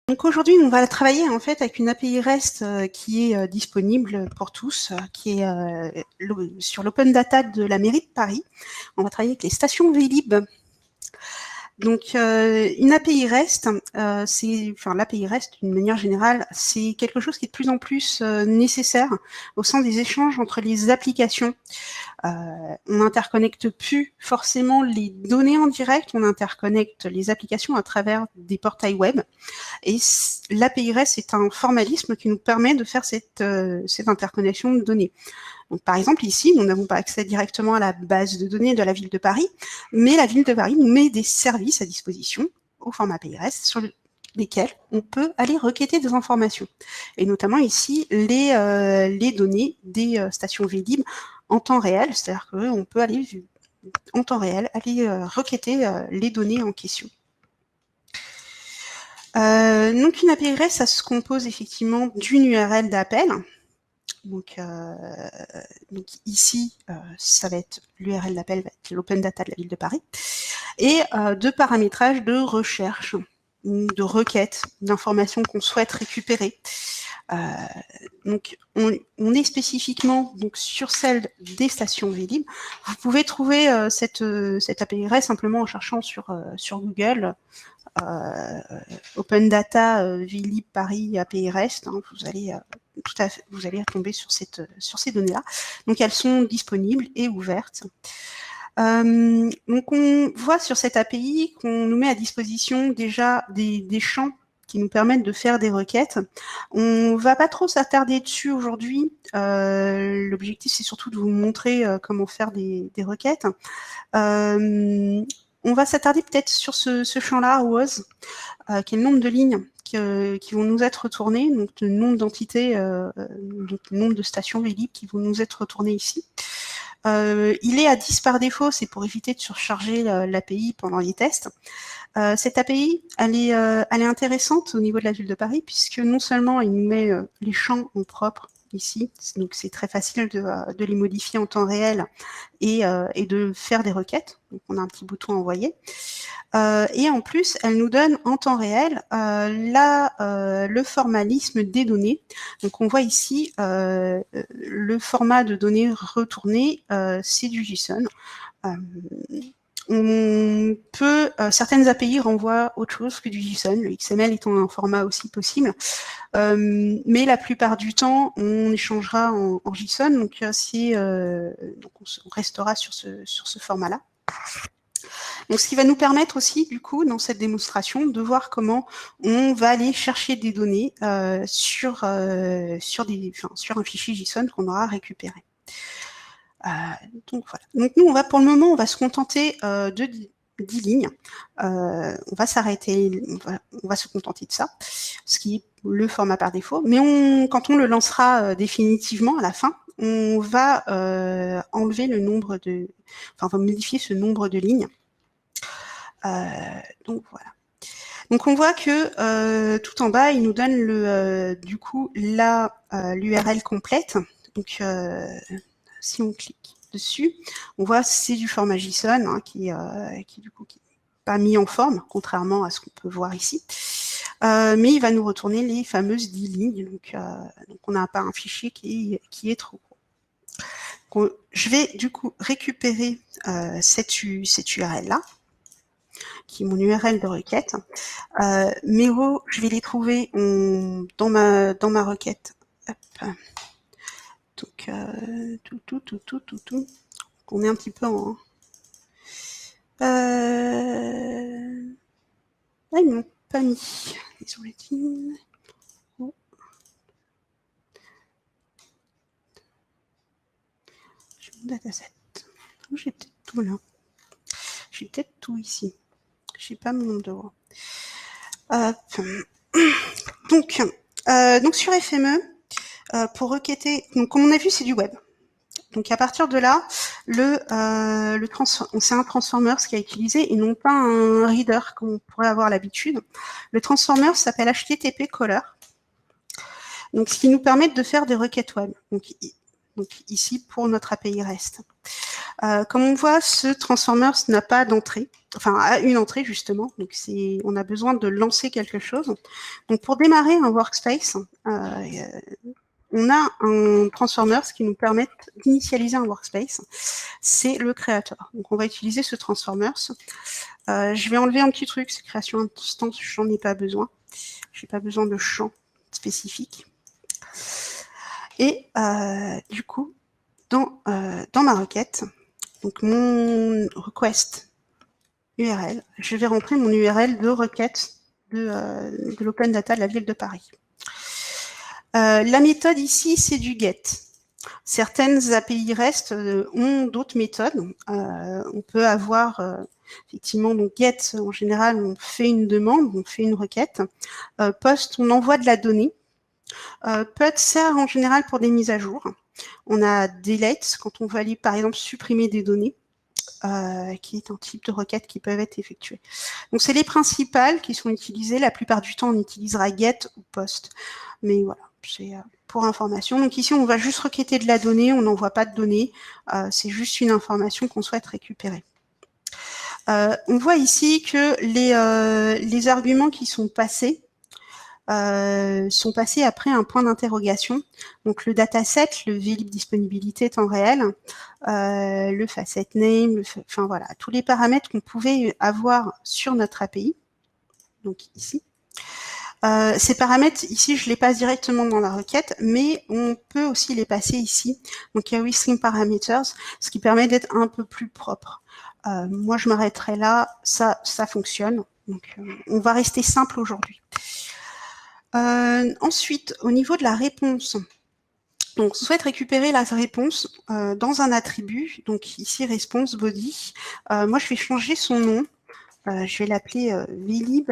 Donc aujourd'hui, on va travailler en fait avec une API REST qui est disponible pour tous, qui est sur l'open data de la mairie de Paris. On va travailler avec les stations Vélib. Donc une API REST, l'API REST d'une manière générale, c'est quelque chose qui est de plus en plus nécessaire au sein des échanges entre les applications. On n'interconnecte plus forcément les données en direct, on interconnecte les applications à travers des portails web. Et l'API REST est un formalisme qui nous permet de faire cette interconnexion de données. Donc, par exemple, ici, nous n'avons pas accès directement à la base de données de la ville de Paris, mais la ville de Paris nous met des services à disposition au format API REST sur lesquels on peut aller requêter des informations. Et notamment ici, les données des stations Vélib en temps réel, c'est-à-dire qu'on peut aller en temps réel aller requêter les données en question. Donc une API REST, ça se compose effectivement d'une URL d'appel. Donc ici, ça va être l'URL d'appel, va être l'open data de la ville de Paris, et de paramétrage de recherche, de requête, d'informations qu'on souhaite récupérer. Donc on est spécifiquement donc sur celle des stations Vélib. Vous pouvez trouver cette API REST simplement en cherchant sur Google. Open Data Vélib Paris API REST, hein, vous allez tomber sur ces données-là. Donc elles sont disponibles et ouvertes. Donc on voit sur cette API qu'on nous met à disposition déjà des champs qui nous permettent de faire des requêtes. On va pas trop s'attarder dessus aujourd'hui. L'objectif, c'est surtout de vous montrer comment faire des requêtes. On va s'attarder peut-être sur ce champ-là, was, qui est le nombre de lignes qui vont nous être retournées, donc le nombre d'entités, donc le nombre de stations Vélib qui vont nous être retournées ici. Il est à 10 par défaut, c'est pour éviter de surcharger l'API pendant les tests. Cette API, elle est intéressante au niveau de la ville de Paris, puisque non seulement elle nous met les champs en propre ici, donc c'est très facile de les modifier en temps réel et de faire des requêtes. Donc on a un petit bouton envoyer. Et en plus, elle nous donne en temps réel le formalisme des données. Donc on voit ici le format de données retournées, c'est du JSON. Certaines API renvoient autre chose que du JSON, le XML étant un format aussi possible. Mais la plupart du temps, on échangera en JSON, donc on restera sur ce format-là. Donc, ce qui va nous permettre aussi, du coup, dans cette démonstration, de voir comment on va aller chercher des données sur un fichier JSON qu'on aura récupéré. Donc, voilà. Donc, nous, pour le moment, on va se contenter de 10 lignes. On va s'arrêter, on va se contenter de ça, ce qui est le format par défaut. Mais quand on le lancera définitivement à la fin, on va enlever le nombre de... Enfin, on va modifier ce nombre de lignes. Donc voilà. Donc on voit que tout en bas, il nous donne du coup l'URL complète. Donc si on clique dessus, on voit c'est du format JSON hein, qui du coup qui n'est pas mis en forme, contrairement à ce qu'on peut voir ici. Mais il va nous retourner les fameuses 10 lignes. Donc on n'a pas un fichier qui est trop gros. Donc, je vais du coup récupérer cette URL-là, qui est mon URL de requête. Mes rows, je vais les trouver dans ma requête. Hop. Donc, tout. On est un petit peu en... Ah, ils m'ont pas mis. Désolé. Oh. J'ai mon dataset. J'ai peut-être tout là. J'ai peut-être tout ici. J'ai pas mon nombre de rows. Donc sur FME, pour requêter, donc comme on a vu, c'est du web. Donc à partir de là, c'est un transformer qui a utilisé et non pas un reader comme on pourrait avoir l'habitude. Le transformer s'appelle HTTP Caller. Donc ce qui nous permet de faire des requêtes web. Donc ici pour notre API REST. Comme on voit, ce transformers n'a pas d'entrée, enfin a une entrée justement, donc on a besoin de lancer quelque chose. Donc pour démarrer un workspace, on a un transformers qui nous permet d'initialiser un workspace, c'est le créateur. Donc on va utiliser ce transformers. Je vais enlever un petit truc, c'est création instance, j'en ai pas besoin. J'ai pas besoin de champ spécifique. Et du coup, dans ma requête, donc mon request URL, je vais rentrer mon URL de requête de l'open data de la ville de Paris. La méthode ici, c'est du get. Certaines API REST ont d'autres méthodes. On peut avoir effectivement donc get, en général, on fait une demande, on fait une requête. Post, on envoie de la donnée. Put sert en général pour des mises à jour. On a delete quand on veut aller par exemple supprimer des données. Qui est un type de requête qui peuvent être effectuées. Donc c'est les principales qui sont utilisées. La plupart du temps, on utilisera get ou post. Mais voilà, c'est pour information. Donc ici, on va juste requêter de la donnée, on n'envoie pas de données. C'est juste une information qu'on souhaite récupérer. On voit ici que les arguments qui sont passés après un point d'interrogation. Donc le dataset, le vlib disponibilité temps réel, le facet name, enfin voilà, tous les paramètres qu'on pouvait avoir sur notre API. Donc ici. Ces paramètres, ici, je les passe directement dans la requête, mais on peut aussi les passer ici. Donc il y a WeStream Parameters, ce qui permet d'être un peu plus propre. Moi, je m'arrêterai là, ça fonctionne. Donc on va rester simple aujourd'hui. Ensuite, au niveau de la réponse, donc on souhaite récupérer la réponse dans un attribut, donc ici response body. Moi, je vais changer son nom. Je vais l'appeler vlib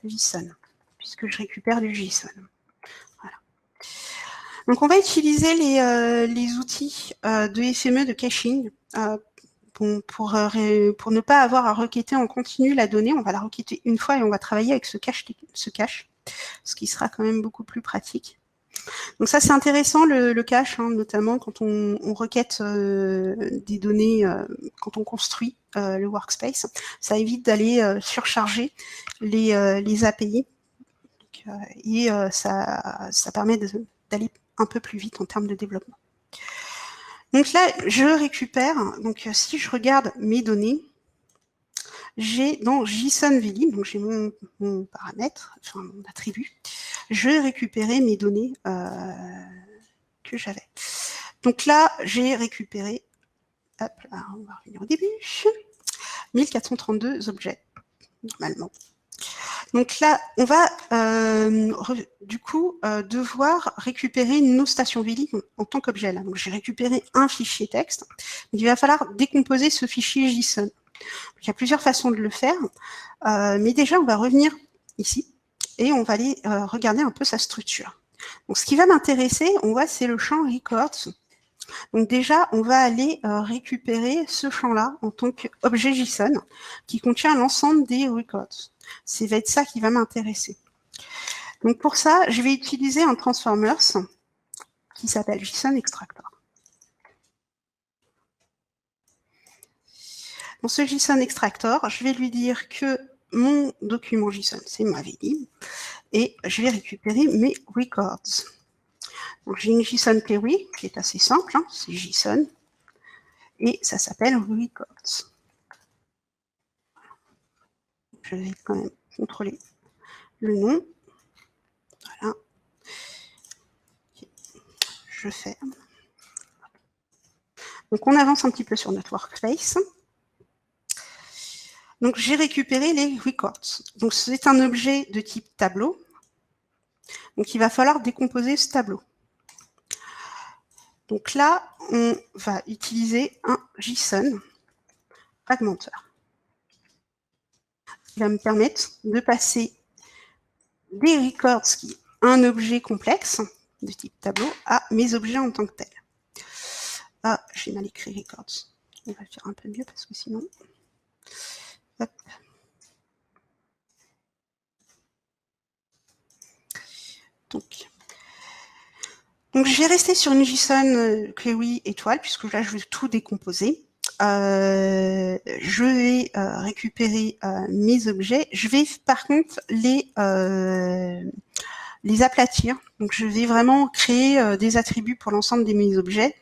JSON, puisque je récupère du JSON. Voilà. Donc, on va utiliser les outils de FME de caching. Pour ne pas avoir à requêter en continu la donnée, on va la requêter une fois et on va travailler avec ce cache, ce qui sera quand même beaucoup plus pratique. Donc ça, c'est intéressant, le cache, hein, notamment quand on requête des données, quand on construit le workspace. Ça évite d'aller surcharger les API. Donc, et ça permet d'aller un peu plus vite en termes de développement. Donc là, je récupère, donc si je regarde mes données, j'ai dans JSON vlib, donc j'ai mon paramètre, enfin mon attribut, je vais récupérer mes données que j'avais. Donc là, j'ai récupéré, hop là, on va revenir au début, 1432 objets, normalement. Donc là, on va du coup devoir récupérer nos stations vlib en tant qu'objet. Donc j'ai récupéré un fichier texte. Donc, il va falloir décomposer ce fichier JSON. Donc, il y a plusieurs façons de le faire, mais déjà on va revenir ici et on va aller regarder un peu sa structure. Donc ce qui va m'intéresser, on voit, c'est le champ records. Donc déjà, on va aller récupérer ce champ-là en tant qu'objet JSON qui contient l'ensemble des records. Ça va être ça qui va m'intéresser. Donc pour ça, je vais utiliser un transformers qui s'appelle JSON Extractor. Dans ce JSON Extractor, je vais lui dire que mon document JSON, c'est ma vlib, et je vais récupérer mes records. Donc j'ai une JSON query qui est assez simple, hein, c'est JSON, et ça s'appelle records. Je vais quand même contrôler le nom. Voilà. Je ferme. Donc on avance un petit peu sur notre workspace. Donc j'ai récupéré les records. Donc c'est un objet de type tableau. Donc il va falloir décomposer ce tableau. Donc là, on va utiliser un JSON fragmenteur qui va me permettre de passer des records, qui est un objet complexe de type tableau, à mes objets en tant que tels. Ah, j'ai mal écrit records. On va faire un peu mieux parce que sinon... Hop. Donc je vais rester sur une JSON query étoile, puisque là je vais tout décomposer. je vais récupérer mes objets. Je vais par contre les aplatir. Donc je vais vraiment créer des attributs pour l'ensemble de mes objets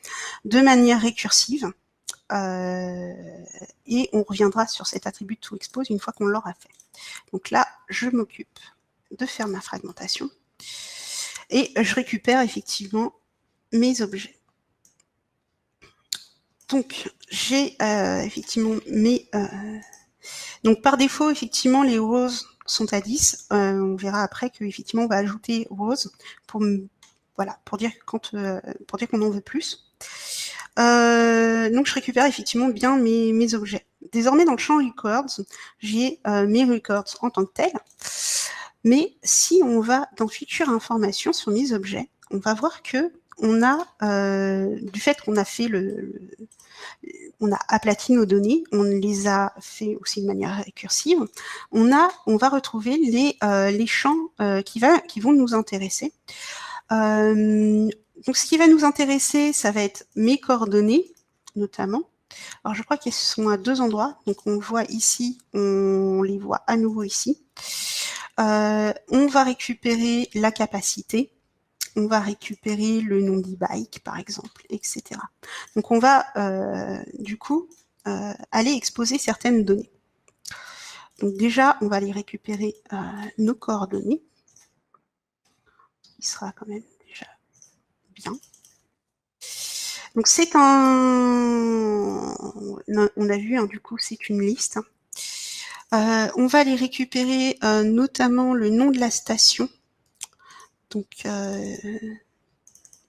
de manière récursive. Et on reviendra sur cet attribut de toExpose une fois qu'on l'aura fait. Donc là, je m'occupe de faire ma fragmentation et je récupère effectivement mes objets. Donc j'ai effectivement mes... donc par défaut, effectivement, les rows sont à 10. On verra après qu'effectivement, on va ajouter rows pour, voilà, pour dire qu'on en veut plus. Donc je récupère effectivement bien mes objets. Désormais dans le champ records, j'ai mes records en tant que tels. Mais si on va dans feature information sur mes objets, on va voir que on a, du fait qu'on a fait on a aplati nos données, on les a fait aussi de manière récursive, on va retrouver les champs qui vont nous intéresser. Donc, ce qui va nous intéresser, ça va être mes coordonnées, notamment. Alors, je crois qu'elles sont à 2 endroits. Donc, on voit ici, on les voit à nouveau ici. On va récupérer la capacité. On va récupérer le nom d'e-bike, par exemple, etc. Donc, on va, du coup, aller exposer certaines données. Donc, déjà, on va aller récupérer nos coordonnées. Il sera quand même déjà bien. Donc c'est on a vu, hein, du coup, c'est une liste. On va aller récupérer notamment le nom de la station. Donc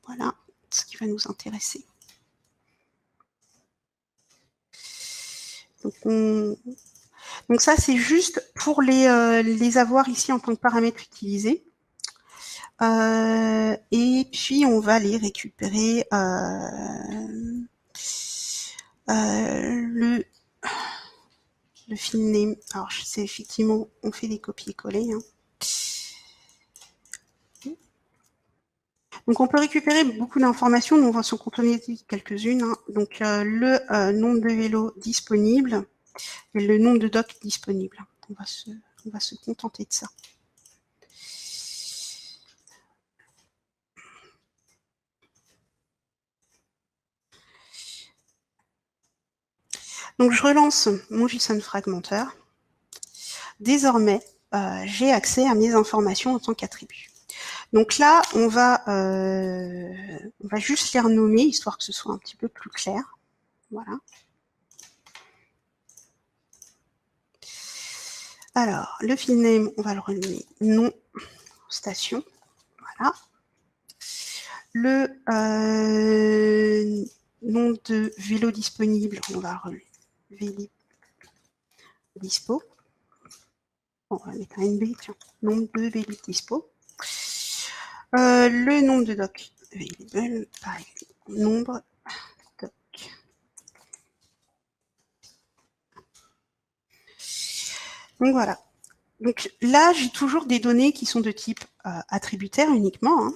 voilà ce qui va nous intéresser. Donc ça, c'est juste pour les avoir ici en tant que paramètres utilisés. Et puis on va aller récupérer le file name. Alors c'est effectivement, on fait des copier-coller. Hein. Donc on peut récupérer beaucoup d'informations, on va s'en contenir quelques-unes. Hein. Donc le nombre de vélos disponibles et le nombre de docks disponibles. On va se contenter de ça. Donc je relance mon JSON fragmenteur. Désormais, j'ai accès à mes informations en tant qu'attribut. Donc là, on va juste les renommer, histoire que ce soit un petit peu plus clair. Voilà. Alors, le file name, on va le renommer nom station. Voilà. Le nom de vélo disponible, on va relever vélo dispo. Bon, on va mettre un NB, tiens. Nombre de vélo dispo. Le nombre de docs available, pareil. Nombre de docs. Donc voilà. Donc là, j'ai toujours des données qui sont de type attributaire uniquement, hein.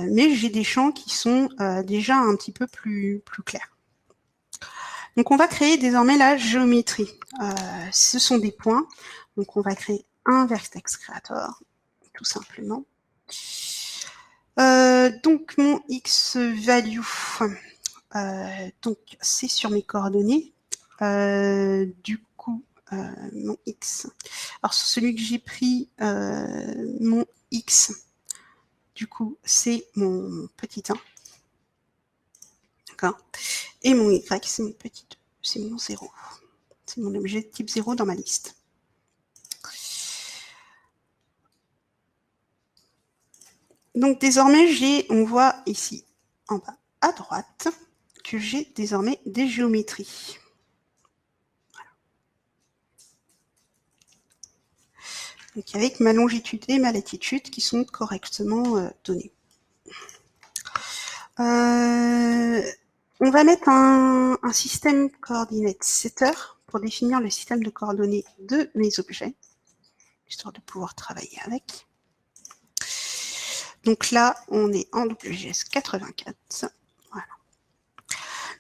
Mais j'ai des champs qui sont déjà un petit peu plus clairs. Donc on va créer désormais la géométrie. Ce sont des points. Donc on va créer un vertex creator, tout simplement. Donc mon x value, donc c'est sur mes coordonnées. Du coup, mon x. Alors celui que j'ai pris, mon x, du coup, c'est mon petit 1. D'accord. Et mon y, c'est mon petit 2. C'est mon 0. C'est mon objet de type 0 dans ma liste. Donc désormais, on voit ici en bas à droite que j'ai désormais des géométries. Voilà. Donc avec ma longitude et ma latitude qui sont correctement données. On va mettre un système coordinate setter pour définir le système de coordonnées de mes objets, histoire de pouvoir travailler avec. Donc là, on est en WGS 84. Voilà.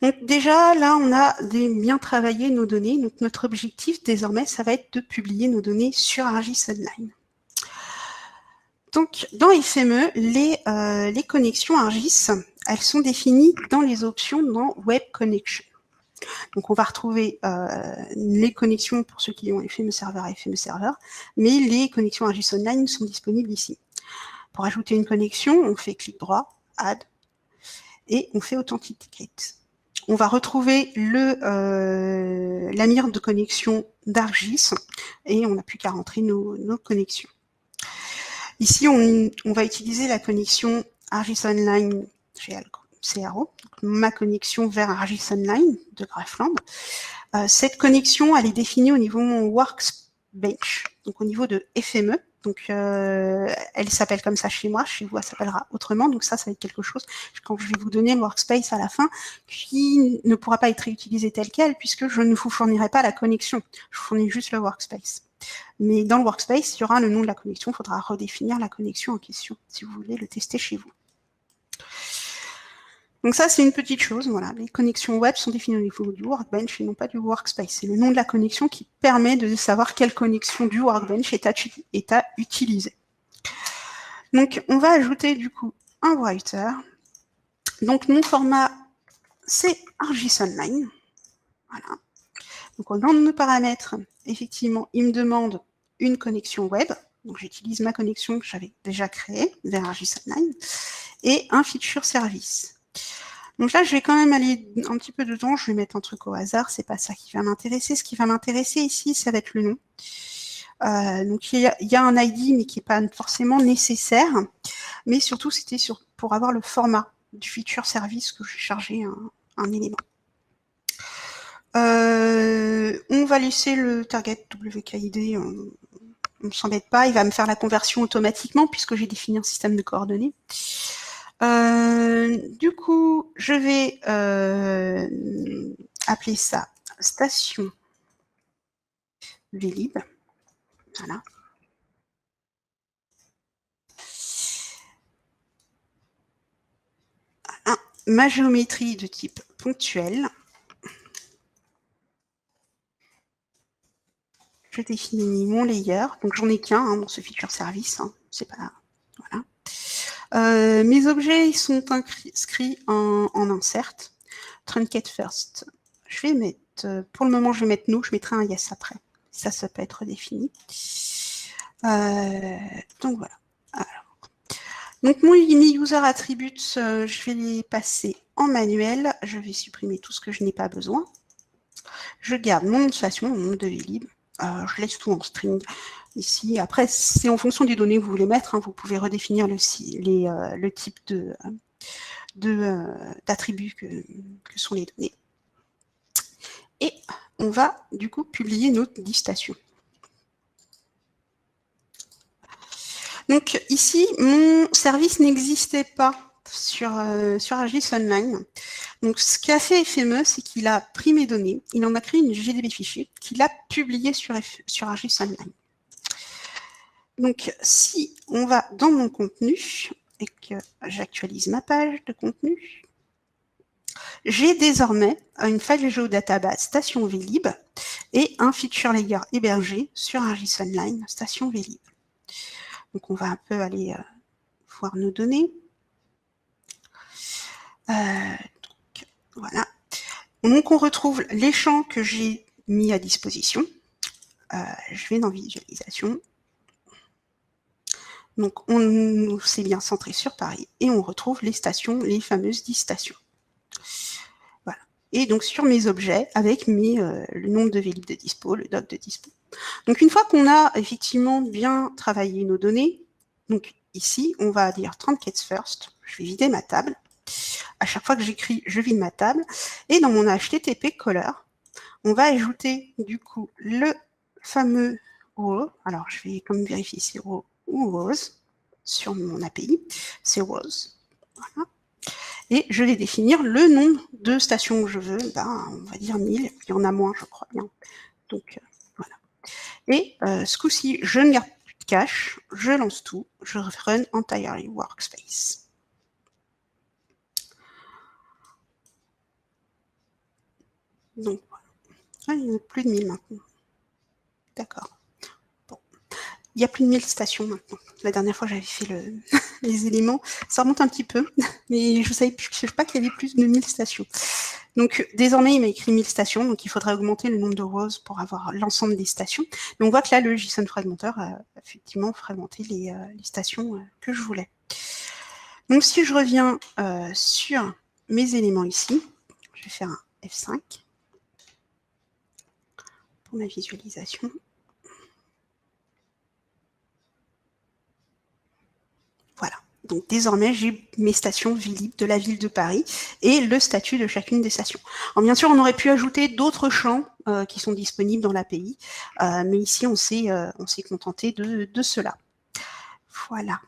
Donc déjà, là, on a bien travaillé nos données. Donc notre objectif, désormais, ça va être de publier nos données sur ArcGIS Online. Donc, dans FME, les connexions ArcGIS, elles sont définies dans les options dans Web Connection. Donc, on va retrouver les connexions pour ceux qui ont FME Server et FME Server, mais les connexions ArcGIS Online sont disponibles ici. Pour ajouter une connexion, on fait clic droit, Add, et on fait Authenticate. On va retrouver la mire de connexion d'ArcGIS, et on n'a plus qu'à rentrer nos connexions. Ici, on va utiliser la connexion ArcGIS Online CRO, ma connexion vers ArcGIS Online de Graphland. Cette connexion, elle est définie au niveau de mon Workbench, donc au niveau de FME. Donc, elle s'appelle comme ça chez moi, chez vous, elle s'appellera autrement. Donc ça va être quelque chose, quand je vais vous donner le workspace à la fin, qui ne pourra pas être réutilisé tel quel, puisque je ne vous fournirai pas la connexion. Je vous fournis juste le workspace. Mais dans le workspace, il y aura le nom de la connexion. Il faudra redéfinir la connexion en question, si vous voulez le tester chez vous. Donc ça, c'est une petite chose. Voilà, les connexions web sont définies au niveau du Workbench et non pas du Workspace. C'est le nom de la connexion qui permet de savoir quelle connexion du Workbench est à utiliser. Donc, on va ajouter du coup un writer. Donc, mon format, c'est ArcGIS Online. Voilà. Donc, dans nos paramètres, effectivement, il me demande une connexion web. Donc, j'utilise ma connexion que j'avais déjà créée vers ArcGIS Online et un feature service. Donc là, je vais quand même aller un petit peu dedans. Je vais mettre un truc au hasard. C'est pas ça qui va m'intéresser. Ce qui va m'intéresser ici, ça va être le nom. Donc il y a un ID, mais qui n'est pas forcément nécessaire. Mais surtout, c'était pour avoir le format du feature service que j'ai chargé un élément. On va laisser le target WKID. On ne s'embête pas. Il va me faire la conversion automatiquement puisque j'ai défini un système de coordonnées. Du coup, je vais appeler ça station Vélib. Voilà. Ma géométrie de type ponctuel. Je définis mon layer. Donc, j'en ai qu'un dans ce feature service. C'est pas... Voilà. Mes objets ils sont inscrits en insert. Trunket first. Je vais mettre, pour le moment, je vais mettre no. Je mettrai un yes après. Ça peut être défini. Donc, voilà. Alors. Donc, mon user attributes, je vais les passer en manuel. Je vais supprimer tout ce que je n'ai pas besoin. Je garde mon nom de station, mon nom de Vélib. Je laisse tout en string ici. Après, c'est en fonction des données que vous voulez mettre. Vous pouvez redéfinir le type d'attributs que sont les données. Et on va du coup publier notre 10 stations. Donc ici, mon service n'existait pas sur ArcGIS Online. Donc ce qu'a fait FME, c'est qu'il a pris mes données, il en a créé une GDB fichier qu'il a publié sur ArcGIS Online. Donc si on va dans mon contenu et que j'actualise ma page de contenu, j'ai désormais une file géodatabase station Vélib et un feature layer hébergé sur ArcGIS Online station Vélib. Donc on va un peu aller voir nos données. Donc, voilà. Donc on retrouve les champs que j'ai mis à disposition. Je vais dans visualisation. Donc on s'est bien centré sur Paris et on retrouve les stations, les fameuses 10 stations. Voilà. Et donc sur mes objets avec le nombre de Vélib de dispo, le doc de dispo. Donc une fois qu'on a effectivement bien travaillé nos données, donc ici on va dire Trunket first, je vais vider ma table. À chaque fois que j'écris, je vide ma table. Et dans mon HTTP caller, on va ajouter du coup le fameux row. Alors je vais comme vérifier si row ou rows sur mon API. C'est rows. Voilà. Et je vais définir le nombre de stations que je veux. On va dire 1000. Il y en a moins, je crois bien. Donc voilà. Et ce coup-ci, je ne garde plus de cache. Je lance tout. Je run entirely workspace. Donc, il y en a plus de 1000 maintenant. D'accord. Bon. Il y a plus de 1000 stations maintenant. La dernière fois, j'avais fait les éléments. Ça remonte un petit peu, mais je ne savais pas qu'il y avait plus de 1000 stations. Donc, désormais, il m'a écrit 1000 stations, donc il faudrait augmenter le nombre de rows pour avoir l'ensemble des stations. Mais on voit que là, le JSON fragmenteur a effectivement fragmenté les stations que je voulais. Donc, si je reviens sur mes éléments ici, je vais faire un F5 pour ma visualisation. Voilà. Donc désormais, j'ai mes stations Vélib de la ville de Paris et le statut de chacune des stations. Alors bien sûr, on aurait pu ajouter d'autres champs qui sont disponibles dans l'API, mais ici, on s'est contenté de cela. Voilà.